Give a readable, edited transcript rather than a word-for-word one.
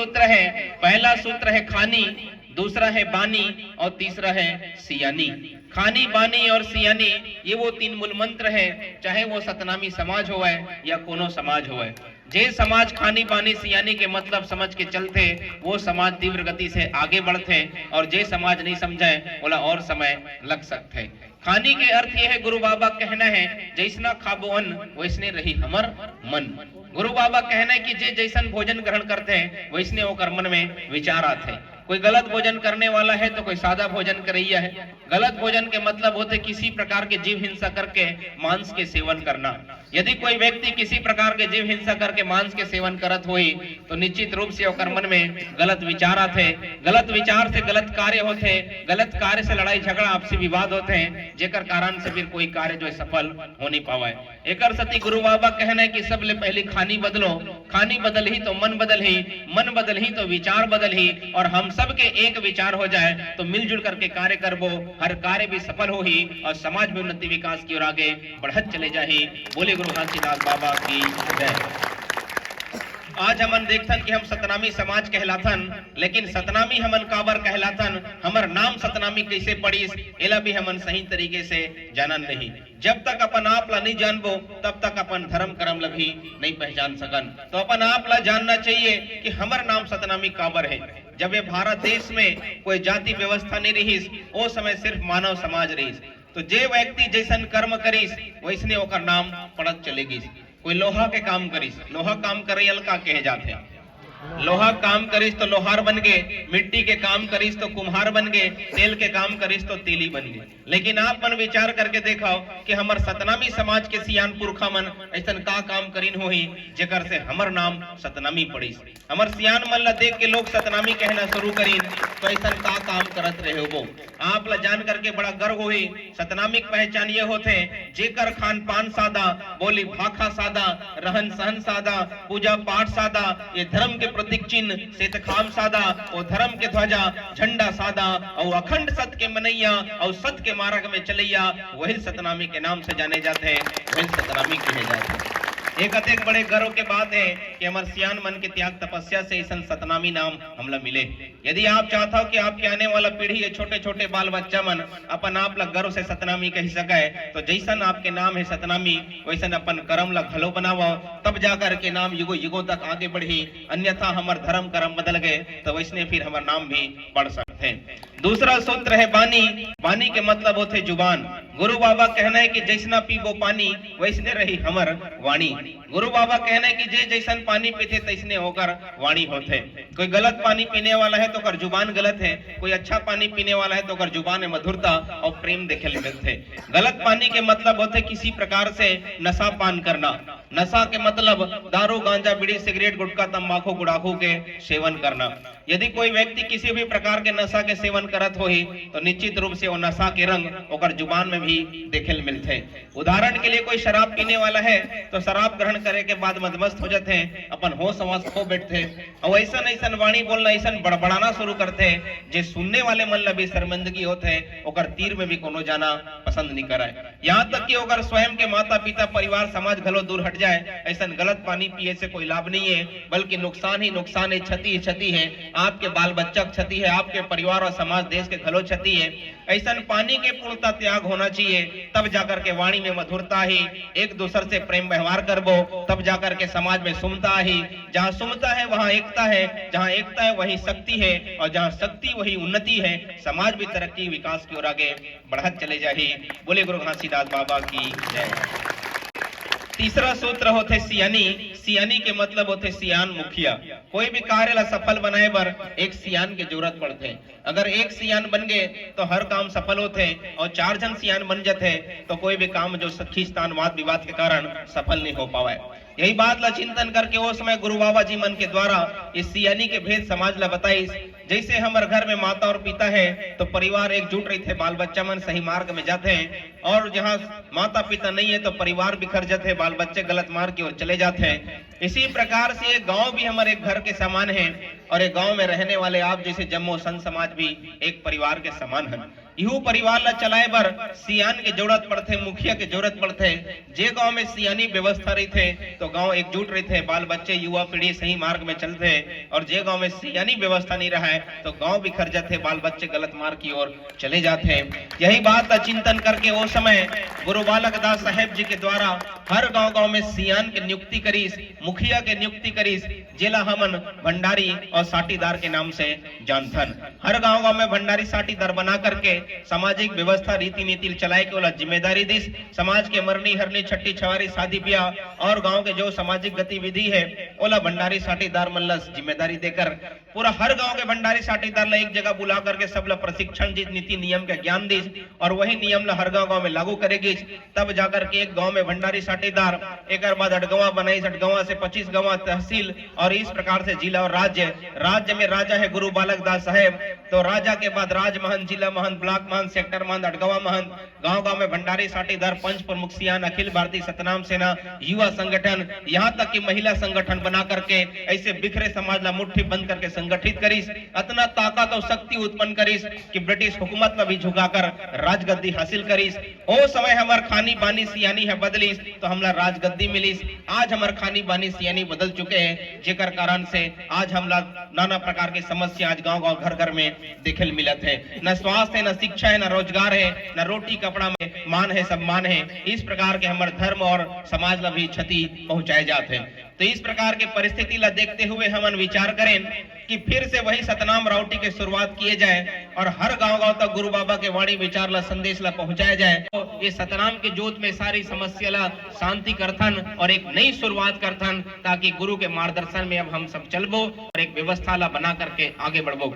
सूत्र है। पहला सूत्र है खानी, दूसरा है बानी और तीसरा है सियानी। खानी, बानी और सियानी ये वो तीन मूल मंत्र है, चाहे वो सतनामी समाज होवे या कोनो समाज होवे। जे समाज खानी, बानी, सियानी के मतलब समझ के चलते वो समाज तीव्र गति से आगे बढ़ते, और जे समाज नहीं समझे बोला और समय लग सकते। खानी के अर्थ ये है, गुरु बाबा कहना है जैसना खाबो अन्न वैसने रही हमर मन। गुरु बाबा कहना है कि जे जैसन भोजन ग्रहण करते हैं वैसने होकर मन में विचार आते हैं। कोई गलत भोजन करने वाला है तो कोई सादा भोजन करैया है। गलत भोजन के मतलब होते किसी प्रकार के जीव हिंसा करके मांस के सेवन करना। यदि कोई व्यक्ति किसी प्रकार के जीव हिंसा करके मांस के सेवन करत होई तो निश्चित रूप से ओकर मन में गलत विचार आते। गलत विचार से गलत कार्य होते, गलत कार्य से लड़ाई झगड़ा आपसी विवाद होते हैं, जेकर कारण से फिर कोई कार्य जो है सफल हो नहीं पावे। एकर सती गुरु बाबा कहना है कि सबले पहले खानी बदलो, खानी बदल ही तो मन बदल ही, मन बदल ही तो विचार बदल ही, और हम सबके एक विचार हो जाए तो मिलजुल करके कार्य करबो, हर कार्य भी सफल हो ही और समाज में उन्नति विकास की ओर आगे बढ़त चले जाही। बोले गुरु घासीदास बाबा की जय। आज हमन देखथन कि हम सतनामी समाज कहलाथन, लेकिन सतनामी हमन काबर कहलाथन, हमर नाम सतनामी कैसे पड़ीस एला भी हमन सही तरीके से जानन नहीं। जब तक अपन आप ला नहीं जानबो तब तक अपन धर्म कर्म ला भी नहीं पहचान सकन। तो अपन आप ला जानना चाहिए कि हमर नाम सतनामी काबर है। जब ये भारत देश में कोई जाति व्यवस्था नहीं रहीस, ओ समय सिर्फ मानव समाज रहीस, तो जे व्यक्ति जैसन कर्म करीस वैसने ओकर नाम पड़त चलेगी। कोई लोहा के काम करीस, लोहा काम करैयल का कहे जाते, लोहा काम करीस तो लोहार बन गए, मिट्टी के काम करीस तो कुम्हार बन गए, तेल के काम करीस तो तेली बन गए। लेकिन आप मन विचार करके देखो कि हमर सतनामी समाज के सियान पुरखा मन ऐसन का काम करीन होही जेकर से हमर नाम सतनामी पड़ीस। हमर सियान मन ला देख के लोग सतनामी कहना शुरू करीन तो ऐसन का काम करत रहे हो। आप ला जान करके बड़ा गर्व होही। सतनामी पहचान ये होते जेकर खान पान सादा, बोली भाखा सादा, रहन सहन सादा, पूजा पाठ सादा, ये धर्म के प्रतीक चिन्ह से खाम सादा, और धर्म के ध्वजा झंडा सादा, और अखंड सत्य के मनैया और सत्य के मार्ग में चलैया, वही सतनामी के नाम से जाने जाते हैं, वही सतनामी कहे जाते हैं। एक अत्यंत बड़े गर्व के बात है कि हमारे सियान मन के त्याग तपस्या से ऐसा सतनामी नाम हमला मिले। यदि आप चाहता हो कि आपके आने वाला पीढ़ी, छोटे छोटे बाल बच्चा मन अपन आप ला गर्व से सतनामी कह सके, तो जैसन आपके नाम है सतनामी वैसन अपन कर्म ला घलो बनाओ, तब जाकर के नाम युगो युगों तक आगे बढ़ी। अन्यथा हमार धर्म कर्म बदल गए तो वैसने फिर हमारा नाम भी बढ़ सकते हैं। दूसरा सूत्र है बानी, बानी के मतलब होते जुबान। गुरु बाबा कहना है कि जैसना पीबो पानी वैसने रही हमर वाणी। गुरु बाबा कहना है कि जे जैसन पानी पीते तैसने होकर वाणी होते। कोई गलत पानी पीने वाला है तो कर जुबान गलत है, कोई अच्छा पानी पीने वाला है तो कर जुबान में मधुरता और प्रेम देखे मिलते। गलत पानी के मतलब होते किसी प्रकार से नशा पान करना। नशा के मतलब दारू, गांजा, बीड़ी, सिगरेट, गुटखा, तंबाकू, गुड़ाखू के सेवन करना। यदि कोई व्यक्ति किसी भी प्रकार के नशा के सेवन करत होही तो निश्चित रूप से वो नशा के रंग ओकर जुबान में भी देखे मिलते। उदाहरण के लिए कोई शराब पीने वाला है तो शराब ग्रहण करे के बाद मदमस्त हो जाते हैं, अपन होश हवास खो बैठते और ऐसा ऐसा वाणी बोलना, ऐसा बड़बड़ाना शुरू करते हैं जे सुनने वाले मन ला भी शर्मिंदगी होते हैं, ओकर तीर में भी कोनो जाना पसंद नहीं कराए। यहाँ तक कि ओकर स्वयं के माता पिता, परिवार, समाज घलो दूर हट जाए। ऐसा गलत पानी पिए से कोई लाभ नहीं है, बल्कि नुकसान ही नुकसान है, क्षति ही क्षति है। आपके बाल बच्चा क्षति है, आपके परिवार और समाज देश के घलो क्षति है। ऐसा पानी के पूर्णता त्याग होना चाहिए, तब जाकर के वाणी में मधुरता ही, एक दूसरे से प्रेम व्यवहार करबो, तब जाकर के समाज में सुमता ही। जहाँ सुमता है वहाँ एकता है, जहाँ एकता है वही शक्ति है, और जहाँ शक्ति वही उन्नति है। समाज भी तरक्की विकास की ओर आगे बढ़त चले जाही। बोले गुरु घासीदास बाबा की जय। तीसरा सूत्र होते सियानी। सियानी के मतलब होते सियान मुखिया। कोई भी कार्य ला सफल बनाए बर एक सियान की जरूरत पड़ते। अगर एक सियान बन गए तो हर काम सफल होते, और 4 जन सियान बन जाते तो कोई भी काम जो खींचतान वाद विवाद के कारण सफल नहीं हो पावे। यही बात ला चिंतन करके वो समय गुरु बाबा जी मन के द्वारा इस सियानी के भेद समाज ला बताई। जैसे हमारे घर में माता और पिता है तो परिवार एकजुट रही थे, बाल बच्चा मन सही मार्ग में जाते हैं, और जहाँ माता पिता नहीं है तो परिवार बिखर जाते हैं, बाल बच्चे गलत मार्ग की ओर चले जाते हैं। इसी प्रकार से गांव भी हमारे घर के समान है, और एक गांव में रहने वाले आप जैसे जम्मू संत समाज भी एक परिवार के समान है। यू परिवार ला चलाए बर सियान के जरूरत पड़ते, मुखिया के जरूरत पड़ते। जे गांव में सियानी व्यवस्था रही थे तो गांव एकजुट रहे थे, बाल बच्चे युवा पीढ़ी सही मार्ग में चलते, और जे गांव में सियानी व्यवस्था नहीं रहा है तो गांव बिखर जाते, बाल बच्चे गलत मार्ग की ओर चले जाते। यही बात का चिंतन करके वो समय गुरु बालक दास साहेब जी के द्वारा हर गांव में सियान के नियुक्ति करीस, मुखिया के नियुक्ति करीस, जिला हमन भंडारी और साटीदार के नाम से जानथन। हर गांव में भंडारी साटीदार बना करके सामाजिक व्यवस्था रीति नीति चलाए के वाला जिम्मेदारी दिस। समाज के मरनी हरनी छठी छवारी शादी ब्याह और गांव के जो सामाजिक गतिविधि है ओला भंडारी साटीदार मल्लस जिम्मेदारी देकर पूरा हर गांव के भंडारी साटीदार ला एक जगह बुला करके सब ला प्रशिक्षण जिस नीति नियम के ज्ञान दिस और वही नियम ला हर गांव में लागू करेगी। तब जाकर के एक गांव में भंडारी साटीदार, एक बाद अटगवा बनाई, अटगवा से 25 गांव तहसील और इस प्रकार से जिला और राज्य में राजा है गुरु बालक दास साहेब, तो राजा के बाद राज महंत, जिला महंत, ब्लॉक महंत, सेक्टर महंत, अटगवा महंत, गांव में भंडारी साटीदार, पंच प्रमुख सियान, अखिल भारतीय सतनाम सेना, युवा संगठन, यहाँ तक कि महिला संगठन बना करके ऐसे बिखरे समाज ला मुट्ठी बंद करके संगठित करीस, इतना ताकत और शक्ति उत्पन्न करीस कि ब्रिटिश हुकूमत में भी झुकाकर राजगद्दी हासिल करीस। ओ समय हमार खानी बानी सियानी है बदलीस तो हमला राजगद्दी मिलीस। आज हमार खानी बानी सियानी बदल चुके हैं, जेकर कारण से आज हमला नाना प्रकार की समस्या आज गांव घर घर में देखल मिलत है। न स्वास्थ्य है, न शिक्षा है, न रोजगार है, न रोटी कपड़ा में मान है, सब मान है। इस प्रकार के हमारे धर्म और समाज ला भी क्षति पहुंचाए जाते हैं। तो इस प्रकार के परिस्थिति ला देखते हुए हम विचार करें कि फिर से वही सतनाम राउटी के शुरुआत किए जाए और हर गांव तक गुरु बाबा के वाणी विचार ला संदेश ला पहुंचाया जाए। तो ये सतनाम के जोत में सारी समस्या ला शांति करथन और एक नई शुरुआत करथन, ताकि गुरु के मार्गदर्शन में अब हम सब चलबो और एक व्यवस्था ला बना करके आगे बढ़बो।